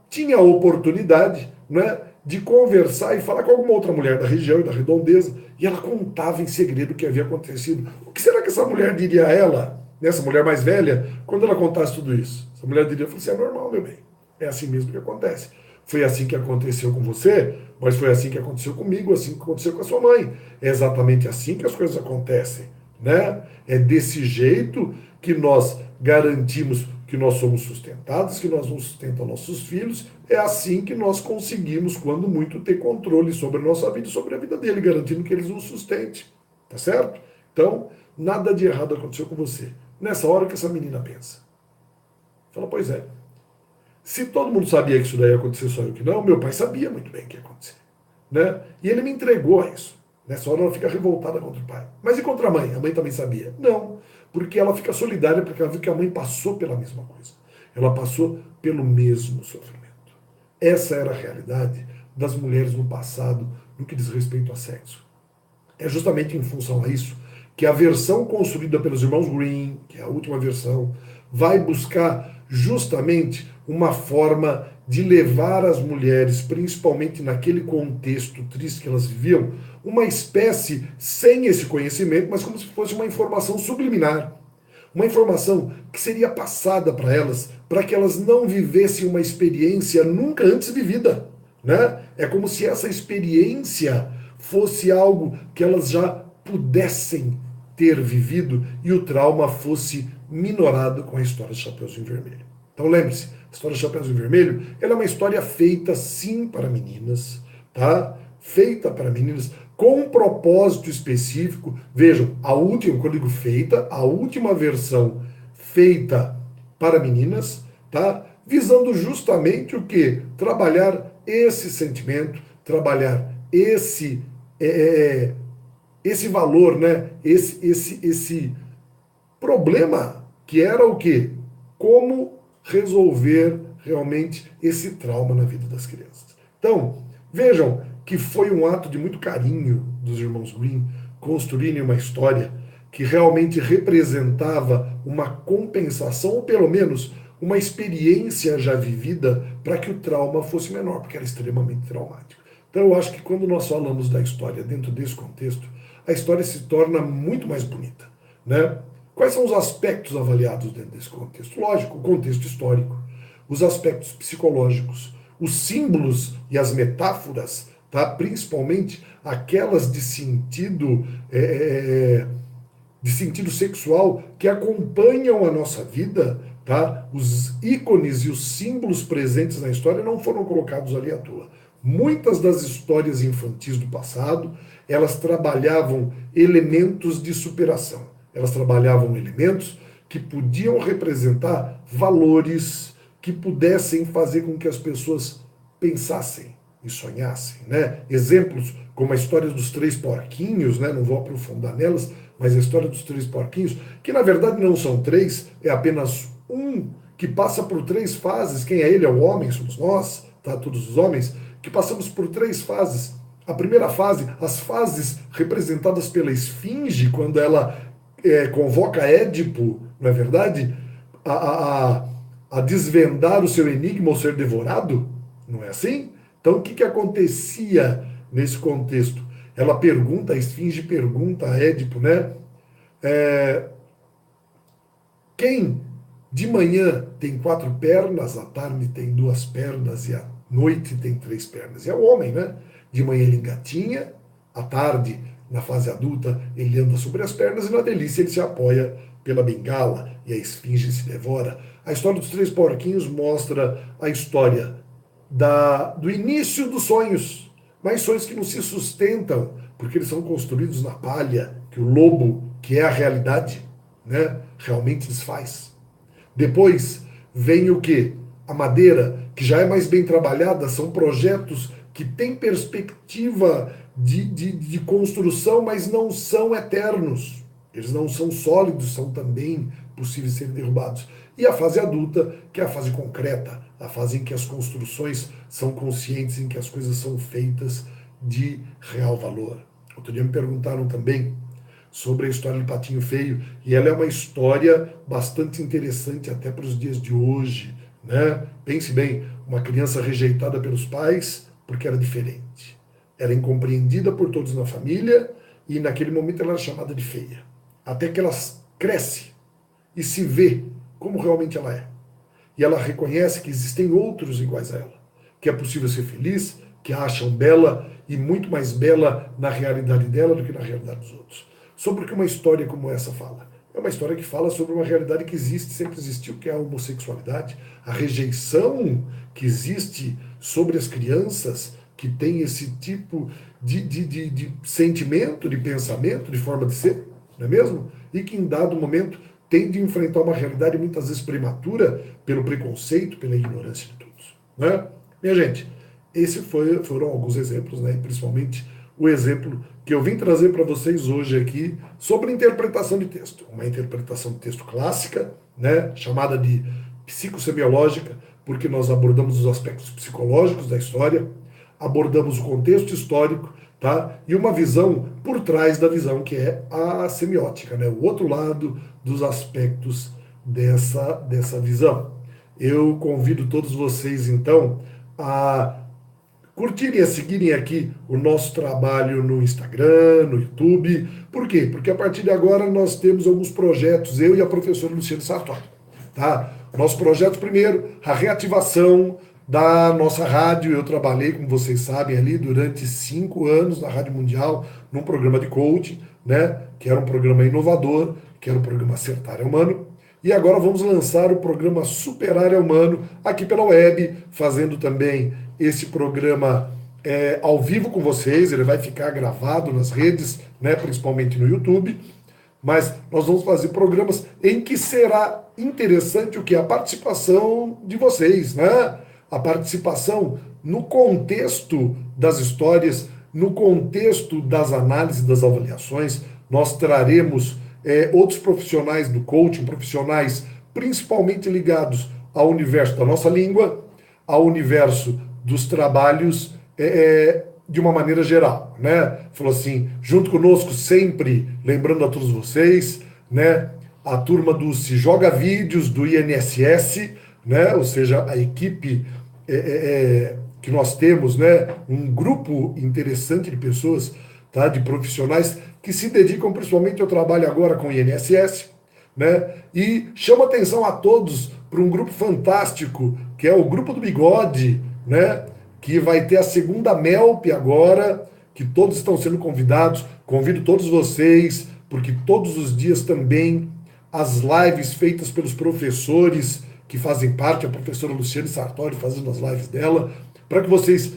tinha a oportunidade, né, de conversar e falar com alguma outra mulher da região e da redondeza, e ela contava em segredo o que havia acontecido. O que será que essa mulher diria a ela, essa mulher mais velha, quando ela contasse tudo isso? Essa mulher diria: assim, é normal, meu bem. É assim mesmo que acontece. Foi assim que aconteceu com você, mas foi assim que aconteceu comigo, assim que aconteceu com a sua mãe. É exatamente assim que as coisas acontecem, né? É desse jeito que nós garantimos que nós somos sustentados, que nós vamos sustentar nossos filhos. É assim que nós conseguimos, quando muito, ter controle sobre a nossa vida e sobre a vida dele, garantindo que eles nos sustentem. Tá certo? Então, nada de errado aconteceu com você. Nessa hora que essa menina pensa. Fala: pois é. Se todo mundo sabia que isso daí ia acontecer, só eu que não, meu pai sabia muito bem o que ia acontecer. Né? E ele me entregou a isso. Nessa hora ela fica revoltada contra o pai. Mas e contra a mãe? A mãe também sabia? Não, porque ela fica solidária, porque ela viu que a mãe passou pela mesma coisa. Ela passou pelo mesmo sofrimento. Essa era a realidade das mulheres no passado, no que diz respeito a sexo. É justamente em função a isso que a versão construída pelos irmãos Green, que é a última versão, vai buscar justamente uma forma de levar as mulheres, principalmente naquele contexto triste que elas viviam, uma espécie sem esse conhecimento, mas como se fosse uma informação subliminar. Uma informação que seria passada para elas, para que elas não vivessem uma experiência nunca antes vivida. Né? É como se essa experiência fosse algo que elas já pudessem ter vivido e o trauma fosse minorado com a história de Chapeuzinho Vermelho. Então lembre-se, a história de Chapeuzinho Vermelho, ela é uma história feita sim para meninas, tá? Feita para meninas com um propósito específico. Vejam, a última, quando eu digo feita, a última versão feita para meninas, tá? Visando justamente o que? Trabalhar esse sentimento, trabalhar esse valor, né? Esse problema que era o quê? Como resolver realmente esse trauma na vida das crianças. Então, vejam que foi um ato de muito carinho dos irmãos Green construírem uma história que realmente representava uma compensação, ou pelo menos uma experiência já vivida, para que o trauma fosse menor, porque era extremamente traumático. Então eu acho que quando nós falamos da história dentro desse contexto, a história se torna muito mais bonita, né? Quais são os aspectos avaliados dentro desse contexto? Lógico, o contexto histórico, os aspectos psicológicos, os símbolos e as metáforas, tá? Principalmente aquelas de sentido sexual que acompanham a nossa vida, tá? Os ícones e os símbolos presentes na história não foram colocados ali à toa. Muitas das histórias infantis do passado, elas trabalhavam elementos de superação. Elas trabalhavam elementos que podiam representar valores que pudessem fazer com que as pessoas pensassem e sonhassem, né? Exemplos como a história dos três porquinhos, né? Não vou aprofundar nelas, mas a história dos três porquinhos, que na verdade não são três, é apenas um que passa por três fases. Quem é ele? É o homem, somos nós, tá? Todos os homens, que passamos por 3 fases. A primeira fase, as fases representadas pela esfinge, quando ela convoca Édipo, não é verdade? A, a, a, a desvendar o seu enigma ou ser devorado, não é assim? Então, o que acontecia nesse contexto? Ela pergunta, a esfinge pergunta a Édipo, né? Quem de manhã tem 4 pernas, à tarde tem 2 pernas e à noite tem 3 pernas? E é o homem, né? De manhã ele engatinha, à tarde, na fase adulta, ele anda sobre as pernas e na delícia ele se apoia pela bengala e a esfinge se devora. A história dos 3 porquinhos mostra a história do início dos sonhos, mas sonhos que não se sustentam, porque eles são construídos na palha, que o lobo, que é a realidade, né, realmente desfaz. Depois vem o que? A madeira, que já é mais bem trabalhada, são projetos que têm perspectiva de construção, mas não são eternos. Eles não são sólidos, são também possíveis de serem derrubados. E a fase adulta, que é a fase concreta, a fase em que as construções são conscientes, em que as coisas são feitas de real valor. Outro dia me perguntaram também sobre a história do Patinho Feio, e ela é uma história bastante interessante até para os dias de hoje, né? Pense bem, uma criança rejeitada pelos pais porque era diferente, era incompreendida por todos na família, e naquele momento ela era chamada de feia, até que ela cresce e se vê como realmente ela é, e ela reconhece que existem outros iguais a ela, que é possível ser feliz, que a acham bela, e muito mais bela na realidade dela do que na realidade dos outros. Sobre o que uma história como essa fala? É uma história que fala sobre uma realidade que existe, sempre existiu, que é a homossexualidade, a rejeição que existe sobre as crianças que têm esse tipo de sentimento, de pensamento, de forma de ser, não é mesmo? E que em dado momento tem de enfrentar uma realidade muitas vezes prematura pelo preconceito, pela ignorância de todos, né? Minha gente, esses foram alguns exemplos, né? E principalmente o exemplo que eu vim trazer para vocês hoje aqui sobre interpretação de texto. Uma interpretação de texto clássica, né, chamada de psicossemiológica, porque nós abordamos os aspectos psicológicos da história, abordamos o contexto histórico, tá? E uma visão por trás da visão que é a semiótica, né? O outro lado dos aspectos dessa visão. Eu convido todos vocês, então, a curtirem, a seguirem aqui o nosso trabalho no Instagram, no YouTube. Por quê? Porque a partir de agora nós temos alguns projetos, eu e a professora Luciane Sartori. Tá? Nosso projeto, primeiro, a reativação da nossa rádio. Eu trabalhei, como vocês sabem, ali durante 5 anos na Rádio Mundial, num programa de coaching, né? Que era um programa inovador, que era o programa Acertar é Humano. E agora vamos lançar o programa Superar é Humano aqui pela web, fazendo também esse programa ao vivo com vocês. Ele vai ficar gravado nas redes, né, principalmente no YouTube, mas nós vamos fazer programas em que será interessante o que? A participação de vocês, né? A participação no contexto das histórias, no contexto das análises, das avaliações. Nós traremos outros profissionais do coaching, profissionais principalmente ligados ao universo da nossa língua, ao universo dos trabalhos de uma maneira geral, né? Falou assim, junto conosco sempre, lembrando a todos vocês, né? A turma do Se Joga Vídeos, do INSS, né? Ou seja, a equipe que nós temos, né? Um grupo interessante de pessoas, tá? De profissionais que se dedicam principalmente ao trabalho agora com o INSS, né? E chama atenção a todos para um grupo fantástico, que é o Grupo do Bigode, né? Que vai ter a segunda MELP agora, que todos estão sendo convidados. Convido todos vocês, porque todos os dias também as lives feitas pelos professores que fazem parte, a professora Luciane Sartori fazendo as lives dela, para que vocês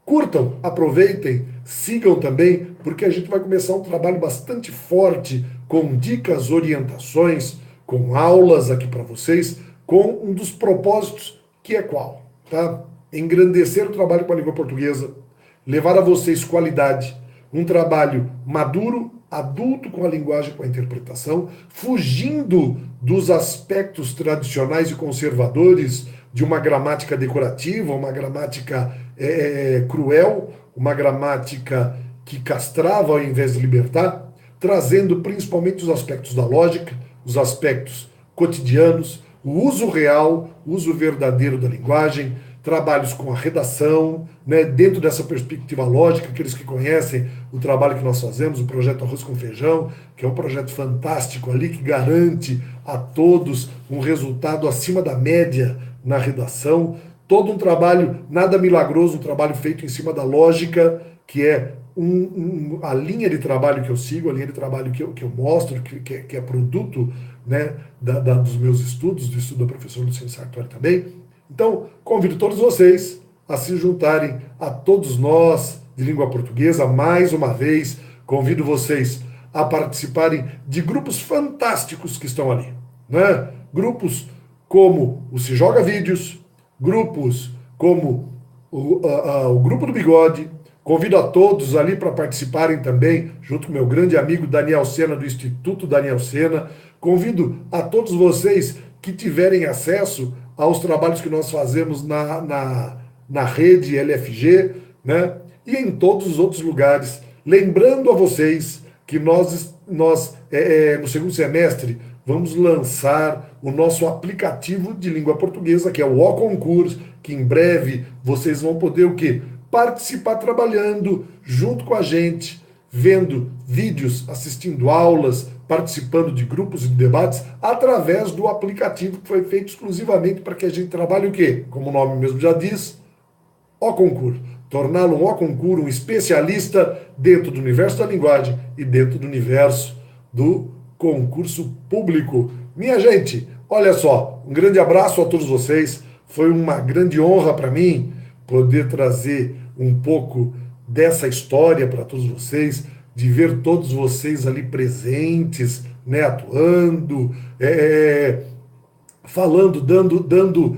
curtam, aproveitem, sigam também, porque a gente vai começar um trabalho bastante forte, com dicas, orientações, com aulas aqui para vocês, com um dos propósitos, que é qual? Tá? Engrandecer o trabalho com a língua portuguesa, levar a vocês qualidade, um trabalho maduro, adulto com a linguagem, com a interpretação, fugindo dos aspectos tradicionais e conservadores de uma gramática decorativa, uma gramática cruel, uma gramática que castrava ao invés de libertar, trazendo principalmente os aspectos da lógica, os aspectos cotidianos, o uso real, o uso verdadeiro da linguagem, trabalhos com a redação, né, dentro dessa perspectiva lógica, aqueles que conhecem o trabalho que nós fazemos, o projeto Arroz com Feijão, que é um projeto fantástico ali, que garante a todos um resultado acima da média na redação, todo um trabalho nada milagroso, um trabalho feito em cima da lógica, que é a linha de trabalho que eu sigo, a linha de trabalho que eu mostro, que é produto, né, dos meus estudos, do estudo do professor Luciano Sartori também. Então, convido todos vocês a se juntarem a todos nós de língua portuguesa, mais uma vez, convido vocês a participarem de grupos fantásticos que estão ali, né? Grupos como o Se Joga Vídeos, grupos como o Grupo do Bigode. Convido a todos ali para participarem também, junto com meu grande amigo Daniel Sena, do Instituto Daniel Sena. Convido a todos vocês que tiverem acesso aos trabalhos que nós fazemos na rede LFG, né? E em todos os outros lugares. Lembrando a vocês que nós no segundo semestre, vamos lançar o nosso aplicativo de língua portuguesa, que é o O-Concurs, que em breve vocês vão poder o quê? Participar trabalhando junto com a gente, vendo vídeos, assistindo aulas, participando de grupos e de debates, através do aplicativo que foi feito exclusivamente para que a gente trabalhe o quê? Como o nome mesmo já diz, O-Concurs. Torná-lo um O-Concurs, um especialista dentro do universo da linguagem e dentro do universo do concurso público. Minha gente, olha só, um grande abraço a todos vocês. Foi uma grande honra para mim poder trazer um pouco dessa história para todos vocês, de ver todos vocês ali presentes, né, atuando, falando, dando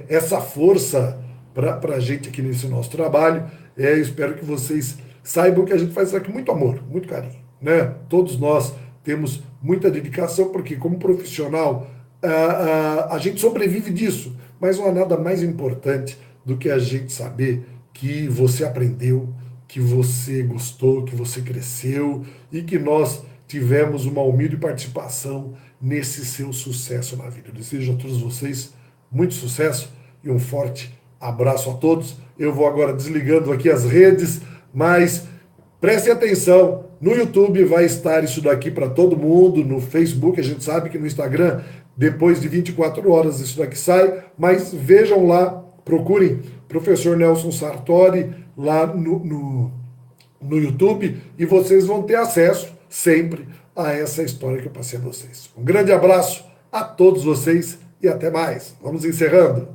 essa força para a gente aqui nesse nosso trabalho. Espero que vocês saibam que a gente faz isso aqui com muito amor, muito carinho, né? Todos nós temos muita dedicação, porque como profissional a gente sobrevive disso, mas não há nada mais importante do que a gente saber que você aprendeu, que você gostou, que você cresceu e que nós tivemos uma humilde participação nesse seu sucesso na vida. Eu desejo a todos vocês muito sucesso e um forte abraço a todos. Eu vou agora desligando aqui as redes, mas prestem atenção, no YouTube vai estar isso daqui para todo mundo, no Facebook, a gente sabe que no Instagram, depois de 24 horas isso daqui sai, mas vejam lá, procurem Professor Nelson Sartori lá no YouTube e vocês vão ter acesso sempre a essa história que eu passei a vocês. Um grande abraço a todos vocês e até mais. Vamos encerrando.